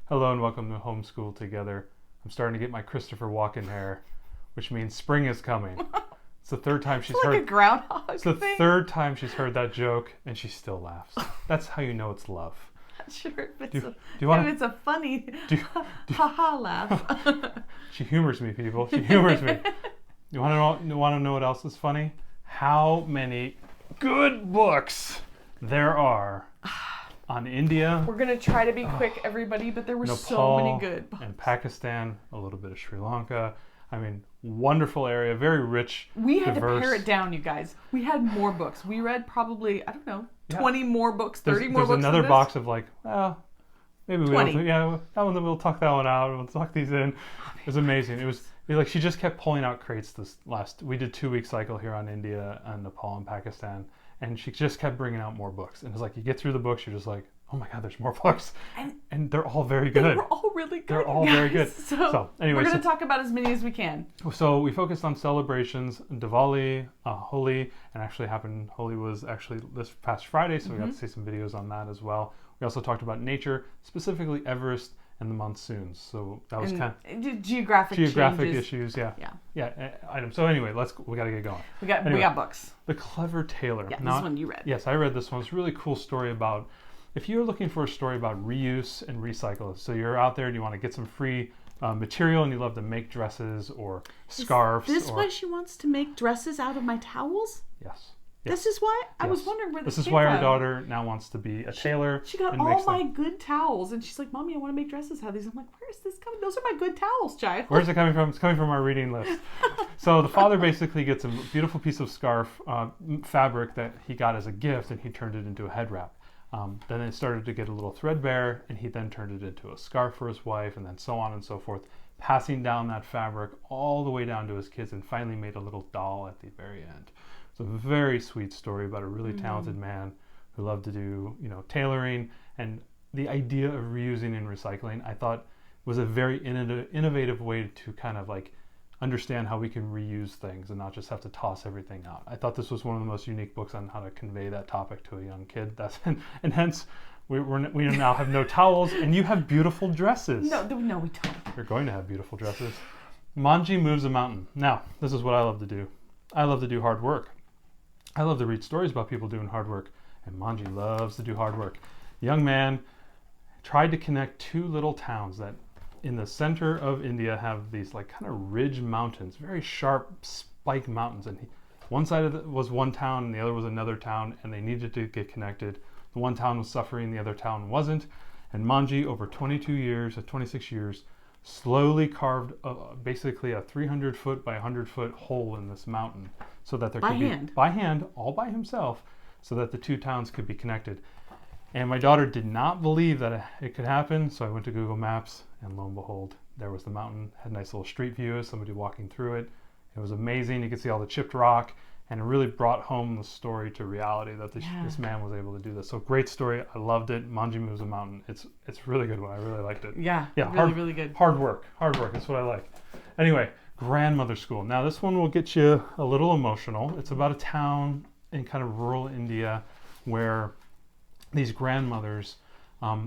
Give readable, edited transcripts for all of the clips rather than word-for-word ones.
Hello and welcome to Homeschool Together. I'm starting to get my Christopher Walken hair, which means spring is coming. It's the third time she's It's like heard. a groundhog It's the thing. third time she's heard that joke, and she still laughs. That's how you know it's love. Sure, if it's, Do you want? if it's a funny ha laugh. She humors me, people. She humors me. You want to know what else is funny? How many good books there are on India. We're gonna try to be quick, everybody, but there were so Nepal many good books. and Pakistan, a little bit of Sri Lanka. I mean, wonderful area, very rich, We had diverse. to pare it down, you guys. We had more books. We read probably, I don't know, Yeah. 20 more books, 30 more There's books. another than box of like, well, maybe we 20. don't. That one. We'll tuck that one out. We'll tuck these in. It was amazing. It was like she just kept pulling out crates. We did 2-week cycle here on India and Nepal and Pakistan, and she just kept bringing out more books. And it's like you get through the books, you're just like, oh my god, there's more books, and they're all very They good. were all really good. They're all you very guys. good. So anyway, we're going to talk about as many as we can. So we focused on celebrations, Diwali, Holi, and Holi was actually this past Friday, so we got to see some videos on that as well. We also talked about nature, specifically Everest and the monsoons. So that was kind of geographic changes. issues, yeah. Yeah. Items. So anyway, we got to get going. We got books. The Clever Tailor. Yeah, this one you read. Yes, I read this one. It's a really cool story about, if you're looking for a story about reuse and recycle, so you're out there and you want to get some free material and you love to make dresses or scarves. Is this why she wants to make dresses out of my towels? Yes. This is why? I was wondering where this came from. This is why our daughter now wants to be a tailor. She got all my good towels, and she's like, Mommy, I want to make dresses out of these. I'm like, where is this coming? Those are my good towels, child. Where's it coming from? It's coming from our reading list. So the father basically gets a beautiful piece of scarf fabric that he got as a gift, and he turned it into a head wrap. Then it started to get a little threadbare, and he then turned it into a scarf for his wife, and then so on and so forth, passing down that fabric all the way down to his kids, and finally made a little doll at the very end. It's a very sweet story about a really talented man who loved to do, tailoring, and the idea of reusing and recycling, I thought was a very innovative way to kind of like understand how we can reuse things and not just have to toss everything out. I thought this was one of the most unique books on how to convey that topic to a young kid. And hence we now have no towels, and you have beautiful dresses. No, we don't. You're going to have beautiful dresses. Manji moves a mountain. Now, this is what I love to do. I love to do hard work. I love to read stories about people doing hard work, and Manji loves to do hard work. A young man tried to connect two little towns that in the center of India have these like kind of ridge mountains, very sharp spike mountains, and one side of it was one town and the other was another town, and they needed to get connected. The one town was suffering, the other town wasn't, and Manji, over 26 years, slowly carved basically a 300-foot by 100-foot hole in this mountain, so that there could be by hand, all by himself, so that the two towns could be connected. And my daughter did not believe that it could happen, so I went to Google Maps, and lo and behold, there was the mountain. Had a nice little street view, somebody walking through it. It was amazing. You could see all the chipped rock, and it really brought home the story to reality that this man was able to do this. So great story. I loved it. Manji Moves a Mountain. It's a really good one. I really liked it. Yeah, really good. Hard work. That's what I like. Anyway, Grandmother School. Now this one will get you a little emotional. It's about a town in kind of rural India where these grandmothers,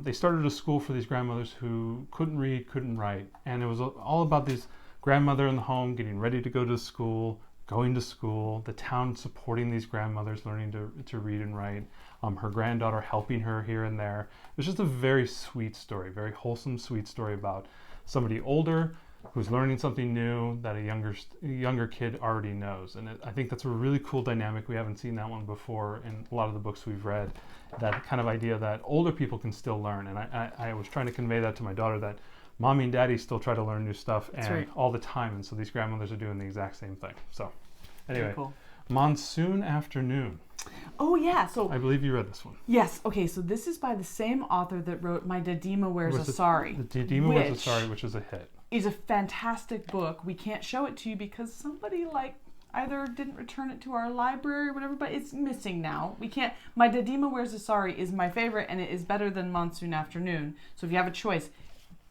they started a school for these grandmothers who couldn't read, couldn't write. And it was all about this grandmother in the home getting ready to go to school, going to school, the town supporting these grandmothers, learning to read and write, her granddaughter helping her here and there. It was just a very sweet story, very wholesome, sweet story about somebody older who's learning something new that a younger kid already knows. And I think that's a really cool dynamic. We haven't seen that one before in a lot of the books we've read, that kind of idea that older people can still learn. And I was trying to convey that to my daughter, that mommy and daddy still try to learn new stuff all the time. And so these grandmothers are doing the exact same thing. So anyway, cool. Monsoon Afternoon. Oh yeah, so I believe you read this one. Yes, okay, so this is by the same author that wrote My Dadima Wears a Sari. The Dadima Wears a Sari, which is a hit. Is a fantastic book. We can't show it to you because somebody either didn't return it to our library or whatever, but it's missing now. We can't. My Dadima Wears a Sari is my favorite, and it is better than Monsoon Afternoon. So if you have a choice,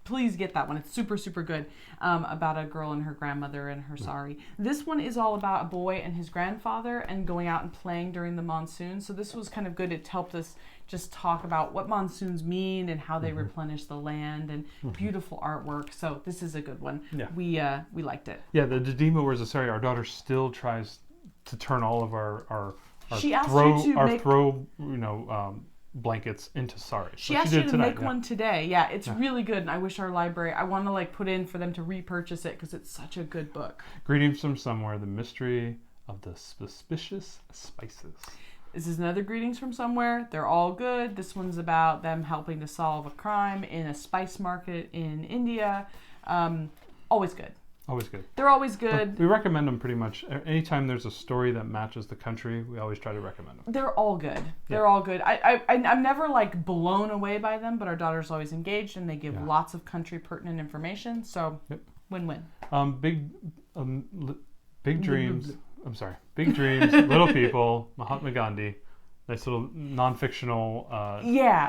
please get that one. It's super, super good, about a girl and her grandmother and her sari. This one is all about a boy and his grandfather and going out and playing during the monsoon. So this was kind of good. It helped us just talk about what monsoons mean and how they replenish the land, and beautiful artwork. So this is a good one. Yeah. We liked it. Yeah, the Didima wears a sari. Our daughter still tries to turn all of our She asked you to make throw blankets into saris. She asked you to make one today. Yeah, it's really good, and I wish our library, I want to like put in for them to repurchase it because it's such a good book. Greetings from Somewhere, the mystery of the suspicious spices. This is another Greetings from Somewhere. They're all good. This one's about them helping to solve a crime in a spice market in India. Always good. Always good. They're always good. We recommend them pretty much. Anytime there's a story that matches the country, we always try to recommend them. They're all good. They're all good. I'm never like blown away by them, but our daughter's always engaged, and they give lots of country pertinent information. So win-win. Big dreams. I'm sorry. Big dreams, little people. Mahatma Gandhi. Nice little non-fictional.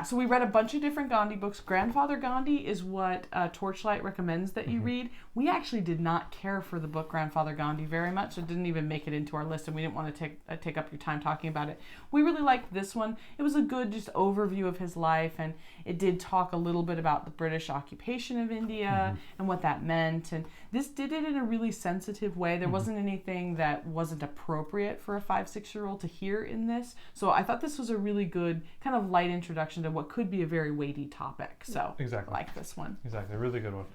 So we read a bunch of different Gandhi books. Grandfather Gandhi is what Torchlight recommends that you read. We actually did not care for the book Grandfather Gandhi very much. It didn't even make it into our list, and we didn't want to take up your time talking about it. We really liked this one. It was a good just overview of his life, and it did talk a little bit about the British occupation of India and what that meant. And this did it in a really sensitive way. There wasn't anything that wasn't appropriate for a 5-6-year-old to hear in this. So I thought this was a really good kind of light introduction to what could be a very weighty topic. So exactly. I like this one. Exactly, a really good one.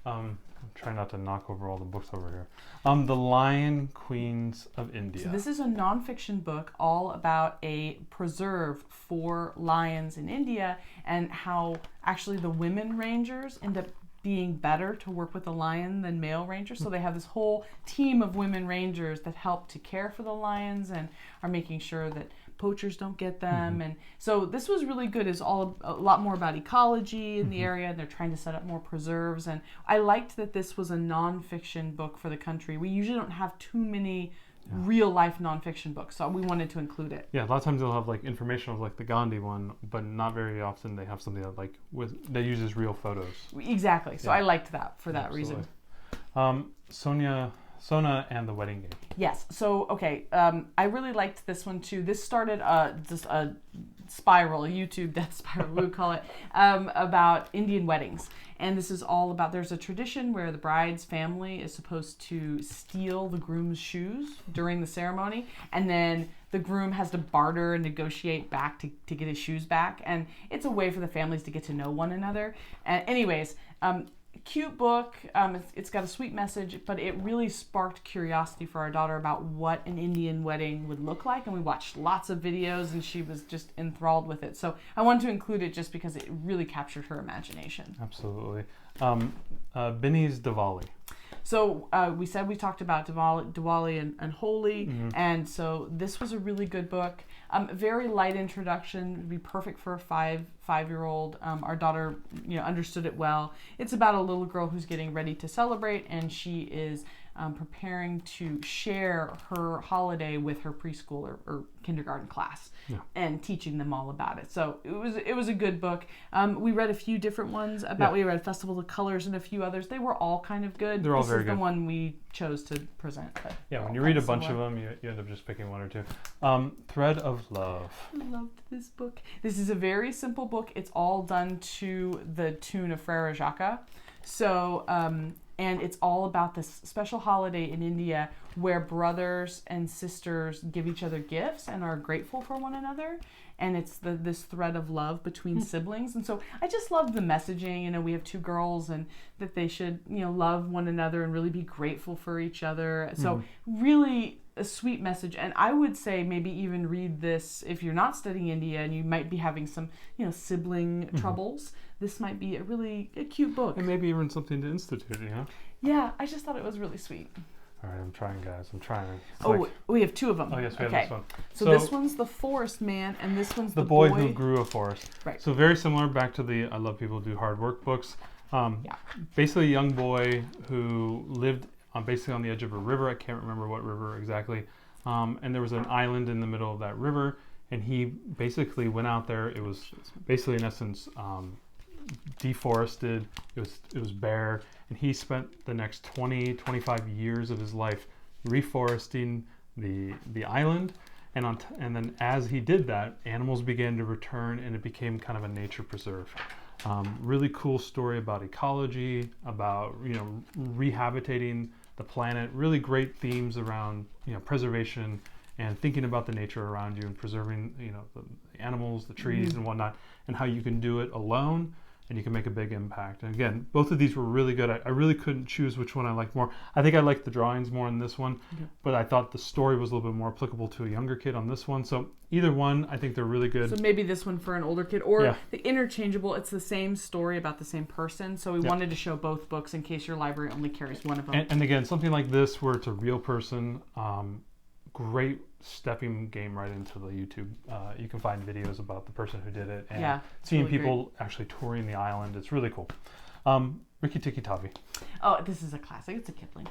I'm trying not to knock over all the books over here. The Lion Queens of India. So this is a nonfiction book all about a preserve for lions in India, and how actually the women rangers end up being better to work with the lion than male rangers. So they have this whole team of women rangers that help to care for the lions and are making sure that poachers don't get them. And so this was really good. It's all a lot more about ecology in the area, and they're trying to set up more preserves. And I liked that this was a nonfiction book for the country. We usually don't have too many real life nonfiction books, so we wanted to include it. Yeah, a lot of times they'll have like information of like the Gandhi one, but not very often they have something that that uses real photos. Exactly. So I liked that for that reason. Sona and the Wedding Game. Yes. So, okay. I really liked this one too. This started just a spiral, a YouTube death spiral, we would call it, about Indian weddings. And this is all about, there's a tradition where the bride's family is supposed to steal the groom's shoes during the ceremony, and then the groom has to barter and negotiate back to get his shoes back. And it's a way for the families to get to know one another. And anyways, cute book. It's got a sweet message, but it really sparked curiosity for our daughter about what an Indian wedding would look like, and we watched lots of videos, and she was just enthralled with it. So I wanted to include it just because it really captured her imagination. Absolutely. Benis Diwali. So we talked about Diwali and Holi, and so this was a really good book. Very light introduction, would be perfect for a five-year-old. Our daughter, understood it well. It's about a little girl who's getting ready to celebrate, and she is preparing to share her holiday with her preschool or kindergarten class, and teaching them all about it. So it was a good book. We read a few different ones about. We read Festival of Colors and a few others. They were all kind of good. They're all very good. This is the one we chose to present. But when you read a bunch of them, you end up just picking one or two. Thread of Love. I loved this book. This is a very simple book. It's all done to the tune of Frere Jacques. So, and it's all about this special holiday in India where brothers and sisters give each other gifts and are grateful for one another. And it's this thread of love between siblings. And so I just love the messaging. We have two girls, and that they should, love one another and really be grateful for each other. So really a sweet message. And I would say maybe even read this if you're not studying India and you might be having some, sibling troubles. This might be a cute book. And maybe even something to institute, Yeah, I just thought it was really sweet. All right, I'm trying, guys. I'm trying. We have two of them. Oh, yes, we have this one. So this one's the forest man, and this one's the boy who grew a forest. Right. So very similar back to the I Love People Do Hard Work books. Basically a young boy who lived basically on the edge of a river. I can't remember what river exactly. And there was an island in the middle of that river, and he basically went out there. It was basically, in essence, deforested. It was bare, and he spent the next 25 years of his life reforesting the island. And then as he did that, animals began to return, and it became kind of a nature preserve. Really cool story about ecology, about rehabitating the planet. Really great themes around preservation and thinking about the nature around you and preserving the animals, the trees, and whatnot, and how you can do it alone and you can make a big impact. And again, both of these were really good. I really couldn't choose which one I liked more. I think I liked the drawings more in this one, but I thought the story was a little bit more applicable to a younger kid on this one. So either one, I think they're really good. So maybe this one for an older kid, or the interchangeable. It's the same story about the same person. So we wanted to show both books in case your library only carries one of them. And again, something like this where it's a real person, great stepping game right into the YouTube. You can find videos about the person who did it and seeing really people actually touring the island. It's really cool. Rikki Tikki Tavi. Oh, this is a classic. It's a Kipling.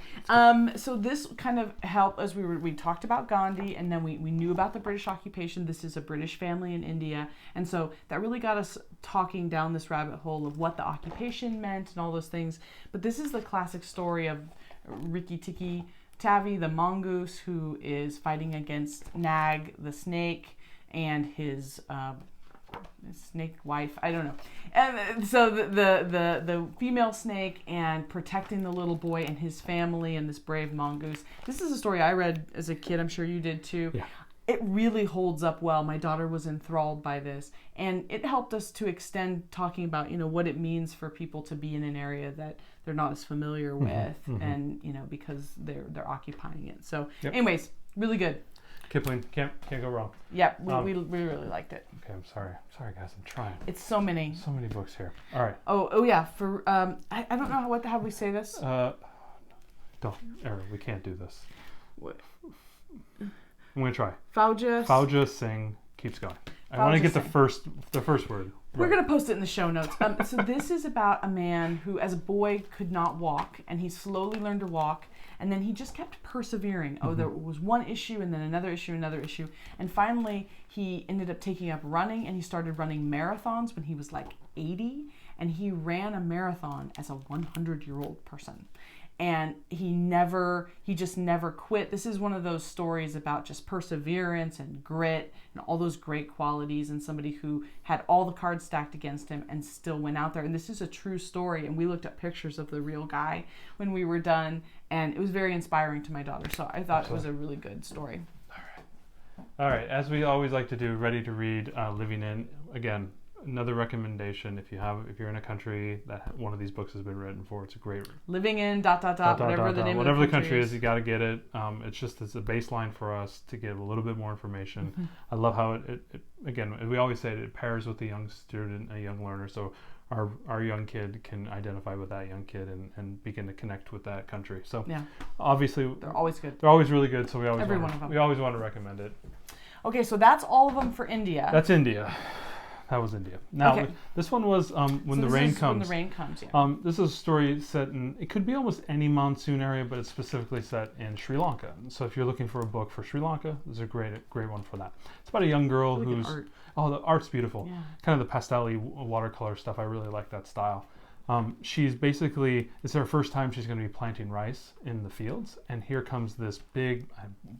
So this kind of helped as we talked about Gandhi, and then we knew about the British occupation. This is a British family in India, and so that really got us talking down this rabbit hole of what the occupation meant and all those things. But this is the classic story of Rikki Tikki Tavi, the mongoose, who is fighting against Nag, the snake, and his snake wife. I don't know. And so the female snake, and protecting the little boy and his family and this brave mongoose. This is a story I read as a kid. I'm sure you did too. Yeah. It really holds up well. My daughter was enthralled by this, and it helped us to extend talking about what it means for people to be in an area that they're not as familiar with, and because they're occupying it. So, anyways, really good. Kipling, can't go wrong. Yeah, we really liked it. Okay, I'm sorry guys, I'm trying. It's so many books here. All right. Oh yeah. For I don't know how we say this. We can't do this. What? I'm gonna try. Fauja Singh keeps going. I want to get the first word. We're going to post it in the show notes. So this is about a man who, as a boy, could not walk, and he slowly learned to walk, and then he just kept persevering. Oh, there was one issue, and then another issue, and finally he ended up taking up running, and he started running marathons when he was like 80, and he ran a marathon as a 100-year-old person. And he just never quit. This is one of those stories about just perseverance and grit and all those great qualities, and somebody who had all the cards stacked against him and still went out there. And this is a true story. And we looked up pictures of the real guy when we were done, and it was very inspiring to my daughter. So I thought it was a really good story. All right. As we always like to do, ready to read, Living In. Again, another recommendation, if you're in a country that one of these books has been written for, it's a great living in whatever the country is, you got to get it. It's a baseline for us to give a little bit more information. I love how it again, we always say it pairs with a young student, a young learner, so our young kid can identify with that young kid and begin to connect with that country. So obviously they're always good. They're always really good, so we always want to recommend it. Okay, so that's all of them for India. That's India. That was India. Now, this one was When the Rain Comes. When the Rain Comes, yeah. This is a story set in, it could be almost any monsoon area, but it's specifically set in Sri Lanka. So if you're looking for a book for Sri Lanka, this is a great one for that. It's about a young girl who's... Art. Oh, the art's beautiful. Yeah. Kind of the pastel-y watercolor stuff. I really like that style. She's basically, it's her first time she's going to be planting rice in the fields. And here comes this big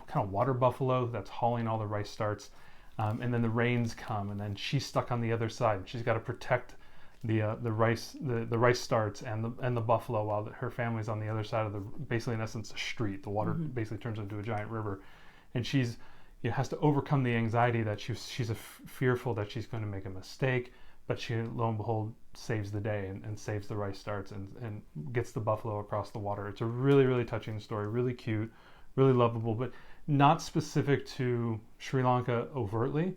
kind of water buffalo that's hauling all the rice starts. And then the rains come, and then she's stuck on the other side. She's got to protect the rice starts and the buffalo while her family's on the other side of basically in essence a street. The water basically turns into a giant river, and she's has to overcome the anxiety that she's fearful that she's going to make a mistake, but she, lo and behold, saves the day and saves the rice starts and gets the buffalo across the water. It's a really, really touching story, really cute, really lovable, but not specific to Sri Lanka overtly.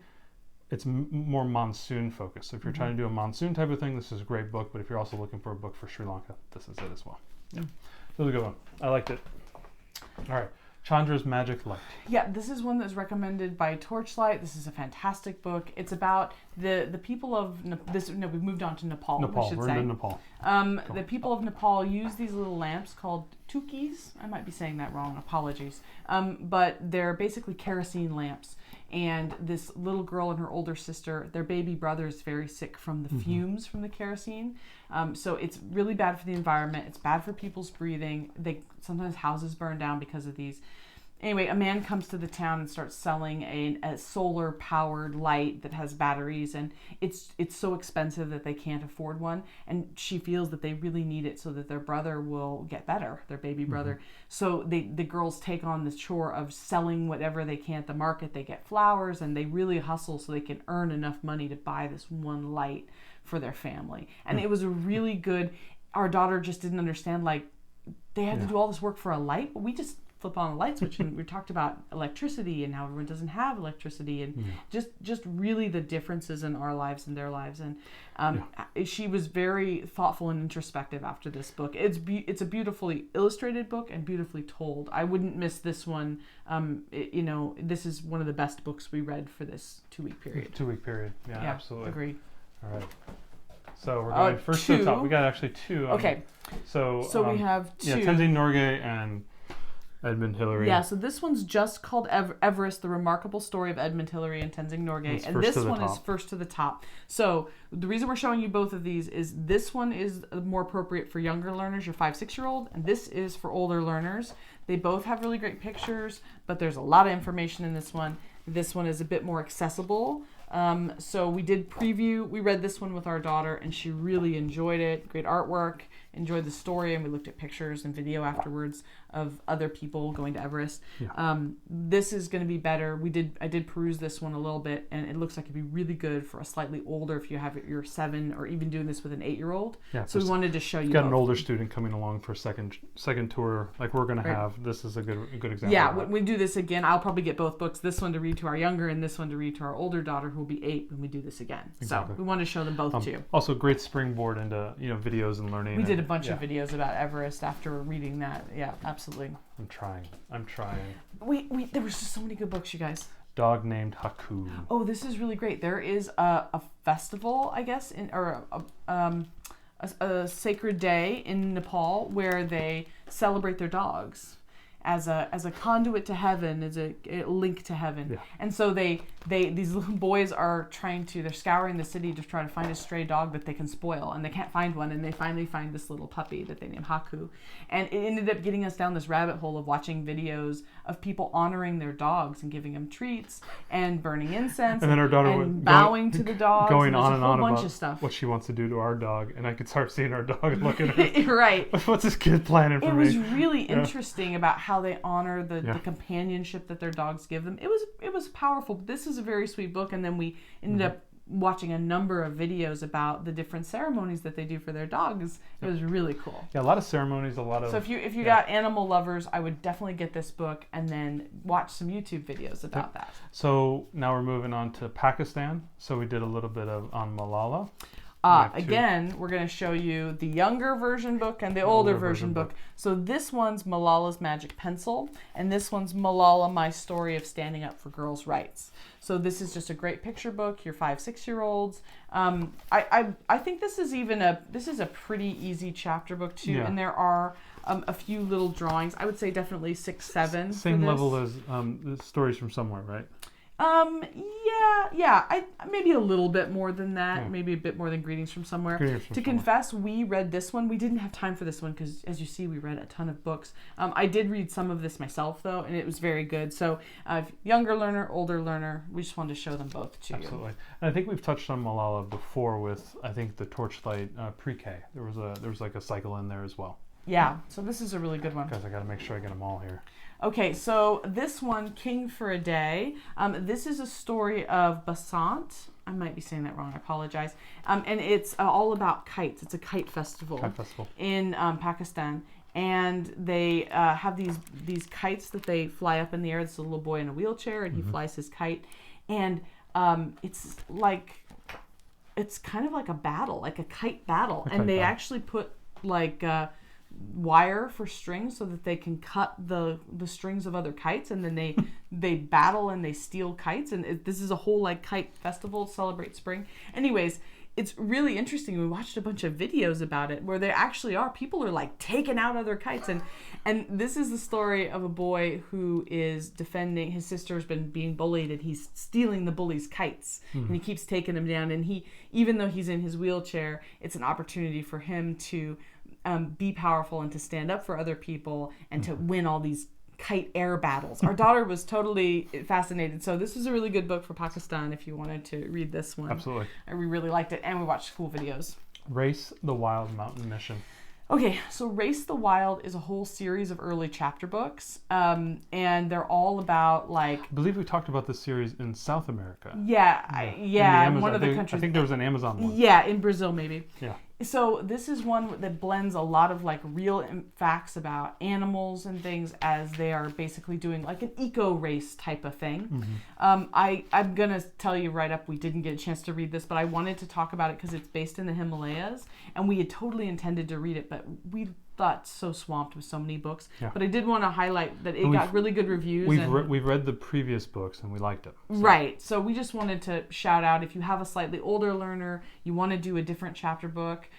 It's more monsoon focused. So if you're trying to do a monsoon type of thing, this is a great book. But if you're also looking for a book for Sri Lanka, this is it as well. Yeah, this was a good one. I liked it. All right, Chandras Magic Light. Yeah, this is one that's recommended by Torchlight. This is a fantastic book. It's about the people of we've moved on to Nepal. We're in Nepal. The people of Nepal use these little lamps called Tukis. I might be saying that wrong. Apologies. But they're basically kerosene lamps. And this little girl and her older sister, their baby brother is very sick from the fumes from the kerosene. So it's really bad for the environment. It's bad for people's breathing. Sometimes houses burn down because of these. Anyway, a man comes to the town and starts selling a solar-powered light that has batteries, and it's so expensive that they can't afford one. And she feels that they really need it so that their brother will get better, their baby brother. So the girls take on the chore of selling whatever they can at the market. They get flowers, and they really hustle so they can earn enough money to buy this one light for their family. And it was a really good. Our daughter just didn't understand, like, they had to do all this work for a light, but we just flip on a light switch, and we talked about electricity and how everyone doesn't have electricity, and just really the differences in our lives and their lives. And she was very thoughtful and introspective after this book. It's a beautifully illustrated book and beautifully told. I wouldn't miss this one. This is one of the best books we read for this 2-week period. 2-week period. Yeah, absolutely. Agreed. All right. So we're going first to the top. We got actually 2. Okay. So we have 2. Yeah, Tenzing Norgay and Edmund Hillary. Yeah, so this one's just called Everest, the remarkable story of Edmund Hillary and Tenzing Norgay. And this one is first to the top. So the reason we're showing you both of these is this one is more appropriate for younger learners, your 5-6-year-old, and this is for older learners. They both have really great pictures, but there's a lot of information in this one. This one is a bit more accessible. So we read this one with our daughter, and she really enjoyed it. Great artwork, enjoyed the story, and we looked at pictures and video afterwards of other people going to Everest. This is going to be better. I did peruse this one a little bit, and it looks like it'd be really good for a slightly older, if you have your 7, or even doing this with an 8-year-old. Yeah, so we wanted to show you. Got an older student coming along for a second tour, like we're going to have. This is a good example. Yeah, when we do this again, I'll probably get both books. This one to read to our younger, and this one to read to our older daughter, who will be 8 when we do this again. Exactly. So we want to show them both too. Also, great springboard into videos and learning. We did a bunch of videos about Everest after reading that. Yeah, absolutely. I'm trying. There were just so many good books, you guys. Dog Named Haku. Oh, this is really great. There is a festival, I guess, or a sacred day in Nepal where they celebrate their dogs as a conduit to heaven, as a link to heaven. Yeah. And so these little boys are they're scouring the city to try to find a stray dog that they can spoil, and they can't find one, and they finally find this little puppy that they name Haku. And it ended up getting us down this rabbit hole of watching videos of people honoring their dogs and giving them treats and burning incense, and then our daughter and bowing to the dogs, going on and on bunch about of stuff. What she wants to do to our dog, and I could start seeing our dog and looking at her. Right. What's this kid planning for me? It was really interesting about how they honor the companionship that their dogs give them. It was powerful. This is a very sweet book, and then we ended up watching a number of videos about the different ceremonies that they do for their dogs. It was really cool. Yeah, a lot of ceremonies, So if you got animal lovers, I would definitely get this book and then watch some YouTube videos about that. So now we're moving on to Pakistan. So we did a little bit on Malala. Again, we're going to show you the younger version book and the older version book. So this one's Malala's Magic Pencil, and this one's Malala, My Story of Standing Up for Girls' Rights. So this is just a great picture book, your 5-6-year-olds. I think this is a pretty easy chapter book too, and there are a few little drawings. I would say definitely 6-7. Same level as the Stories from Somewhere, right? I maybe a little bit more than that, maybe a bit more than Greetings from Somewhere. Confess, we read this one. We didn't have time for this one because, as you see, we read a ton of books. I did read some of this myself, though, and it was very good. So, younger learner, older learner, we just wanted to show them both to you. Absolutely. And I think we've touched on Malala before with, I think, the Torchlight pre-K. There was like a cycle in there as well. Yeah, so this is a really good one. Guys, I got to make sure I get them all here. Okay, so this one, King for a Day, this is a story of Basant. I might be saying that wrong, I apologize. And it's all about kites. It's a kite festival in Pakistan. And they have these kites that they fly up in the air. There's a little boy in a wheelchair, and he flies his kite. And it's kind of like a battle, like a kite battle. And they actually put wire for strings so that they can cut the strings of other kites, and then they battle and they steal kites, and this is a whole kite festival to celebrate spring. Anyways, it's really interesting. We watched a bunch of videos about it where there actually are people are like taking out other kites, and this is the story of a boy who is defending his sister's been being bullied, and he's stealing the bully's kites, and he keeps taking them down. And he, even though he's in his wheelchair, it's an opportunity for him to be powerful and to stand up for other people and to win all these kite air battles. Our daughter was totally fascinated. So this is a really good book for Pakistan if you wanted to read this one. Absolutely. And we really liked it, and we watched cool videos. Race the Wild Mountain Mission. Okay, so Race the Wild is a whole series of early chapter books, and they're all about like... I believe we talked about this series in South America. In one of the countries. I think there was an Amazon one. Yeah, in Brazil maybe. Yeah. So this is one that blends a lot of like real facts about animals and things as they are basically doing like an eco race type of thing. I'm gonna tell you right up, we didn't get a chance to read this, but I wanted to talk about it because it's based in the Himalayas, and we had totally intended to read it, but we got so swamped with so many books. Yeah. But I did want to highlight that it got really good reviews. We've read the previous books and we liked them. So. Right. So we just wanted to shout out, if you have a slightly older learner, you want to do a different chapter book,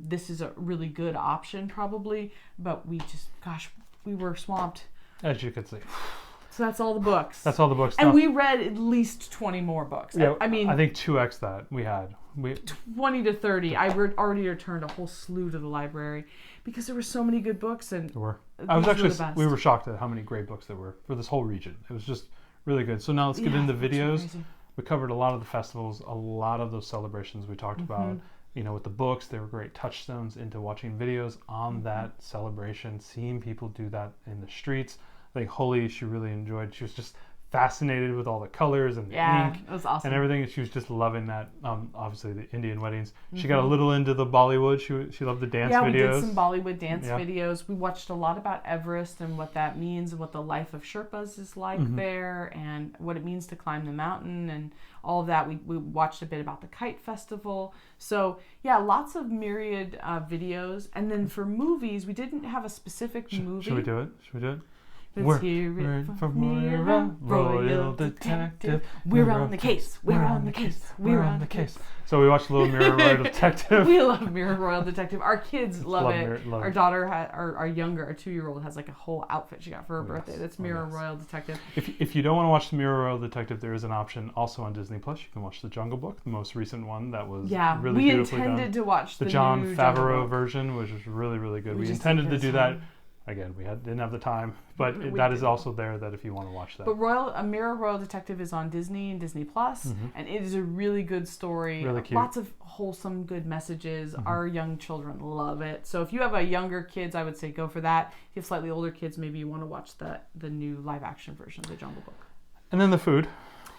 this is a really good option probably. But we were swamped. As you can see. So that's all the books. That's all the books. And we read at least 20 more books. Yeah, I mean, I think 2x that we had. 20 to 30. I already returned a whole slew to the library because there were so many good books. And there were. We were shocked at how many great books there were for this whole region. It was just really good. So now let's get into videos. We covered a lot of the festivals, a lot of those celebrations we talked about. You know, with the books, they were great touchstones into watching videos on that celebration, seeing people do that in the streets. I think Holly, she really enjoyed. She was just fascinated with all the colors and the ink it was awesome. and everything. And she was just loving that. Obviously, the Indian weddings. She got a little into the Bollywood. She loved the dance videos. Yeah, we did some Bollywood dance videos. We watched a lot about Everest and what that means and what the life of Sherpas is like there and what it means to climb the mountain and all of that. We watched a bit about the Kite Festival. So, yeah, lots of myriad videos. And then for movies, we didn't have a specific movie. Should we do it? Let's hear it from Mira, Royal Detective. We're on the case. We're on the case. We're on the case. So we watched a little Mira, Royal Detective. We love Mira, Royal Detective. Our kids love it. Our daughter, our 2-year-old, has like a whole outfit she got for her birthday. That's Mira, Royal Detective. If you don't want to watch the Mira, Royal Detective, there is an option also on Disney Plus. You can watch The Jungle Book, the most recent one that was really beautifully done. We intended to watch the John new Favreau version, which was really, really good. We intended to do that. Again, we didn't have the time, but that is also there that if you want to watch that. But Mira, Royal Detective is on Disney and Disney Plus, and it is a really good story. Really cute. Lots of wholesome, good messages. Our young children love it. So if you have a younger kids, I would say go for that. If you have slightly older kids, maybe you want to watch the new live action version of The Jungle Book. And then the food.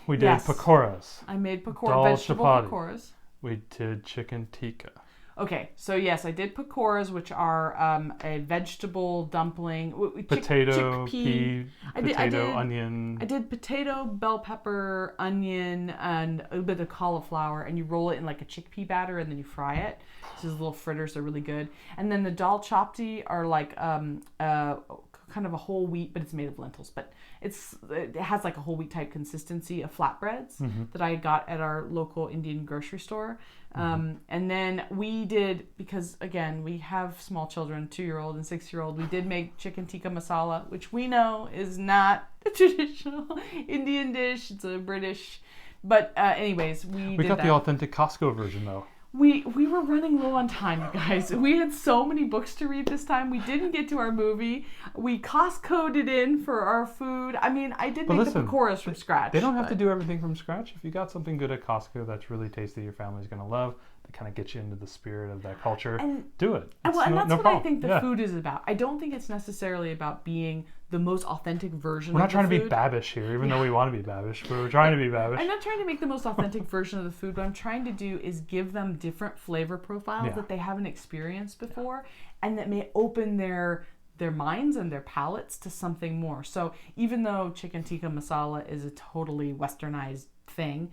We did pakoras. I made vegetable pakoras. We did chicken tikka. Okay, so yes, I did pakoras, which are a vegetable dumpling. Potato, chickpea. Onion. I did potato, bell pepper, onion, and a bit of cauliflower, and you roll it in like a chickpea batter, and then you fry it. These little fritters are really good. And then the dal chapti are like kind of a whole wheat, but it's made of lentils. But it has like a whole wheat type consistency of flatbreads that I got at our local Indian grocery store. And then we did, because again, we have small children, 2-year-old and 6-year-old, we did make chicken tikka masala, which we know is not a traditional Indian dish. It's a British, but anyways, we did got that. The authentic Costco version though. We were running low on time, you guys. We had so many books to read this time. We didn't get to our movie. We Costco'd it in for our food. I mean, I did make the pakoras from scratch. They don't have to do everything from scratch. If you got something good at Costco that's really tasty, your family's going to love, that kind of gets you into the spirit of that culture, do it. And that's what I think the food is about. I don't think it's necessarily about being the most authentic version of the food. We're not trying to be babish here, even though we want to be babish. We're trying to be babish. I'm not trying to make the most authentic version of the food. What I'm trying to do is give them different flavor profiles that they haven't experienced before, and that may open their minds and their palates to something more. So even though chicken tikka masala is a totally westernized thing,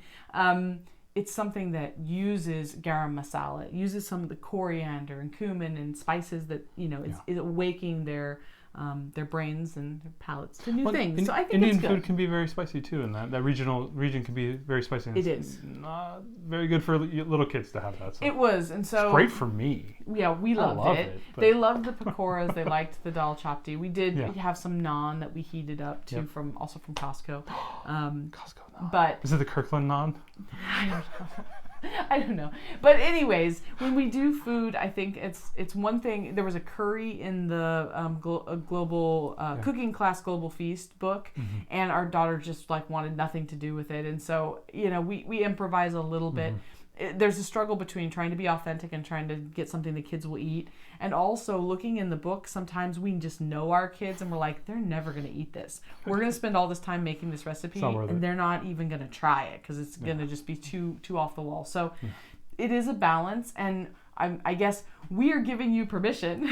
it's something that uses garam masala. It uses some of the coriander and cumin and spices that is awakening their their brains and their palates to new Well, things. So I think Indian it's good. food can be very spicy too, and that region can be very spicy. And It it's is. not very good for little kids to have that. So It was, and so it's great for me. yeah, we loved love it. it, but- They loved the pakoras. They liked the dal chapti. We did Yeah. have some naan that we heated up too Yep. from Costco. Costco naan. But Is it the Kirkland naan? I don't know. I don't know. But anyways, when we do food, I think it's one thing. There was a curry in the global cooking class global feast book, and our daughter just like wanted nothing to do with it. And so we improvise a little bit. There's a struggle between trying to be authentic and trying to get something the kids will eat, and also looking in the book. Sometimes we just know our kids, and we're like, they're never going to eat this. We're going to spend all this time making this recipe, and they're not even going to try it because it's going to just be too off the wall. So it is a balance, and I guess we are giving you permission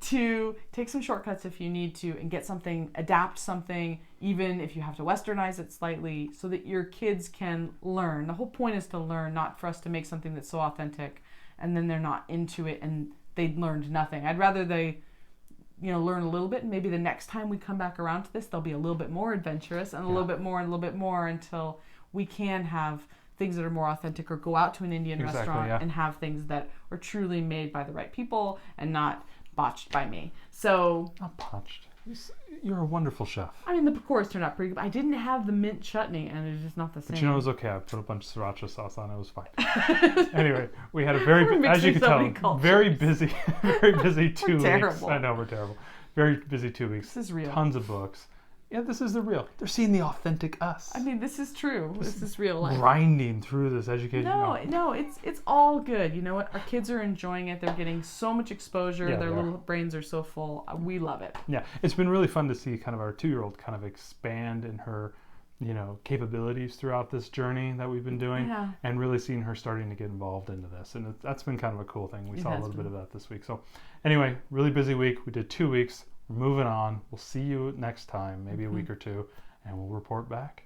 to take some shortcuts if you need to and get something, adapt something, even if you have to westernize it slightly so that your kids can learn. The whole point is to learn, not for us to make something that's so authentic and then they're not into it and they learned nothing. I'd rather they learn a little bit, and maybe the next time we come back around to this, they'll be a little bit more adventurous and a little bit more and a little bit more until we can have things that are more authentic, or go out to an Indian restaurant and have things that are truly made by the right people and not botched by me. So Not botched. You're a wonderful chef. I mean, the pakoras turned out pretty good. I didn't have the mint chutney, and it's just not the same. But it was okay. I put a bunch of sriracha sauce on it. It was fine. Anyway, we had a very, We're as you mixing can so many tell, very busy 2 weeks. terrible. I know, we're terrible. Very busy 2 weeks. This is real. Tons of books. Yeah, this is the real. They're seeing the authentic us. I mean, this is true. This is real life. Grinding through this education. No, it's all good. You know what? Our kids are enjoying it. They're getting so much exposure. Yeah, Their they are. little brains are so full. We love it. Yeah, it's been really fun to see kind of our 2-year-old kind of expand in her, capabilities throughout this journey that we've been doing, and really seeing her starting to get involved into this. And that's been kind of a cool thing. We saw a little bit of that this week. So anyway, really busy week. We did 2 weeks. We're moving on. We'll see you next time, maybe a week or two, and we'll report back.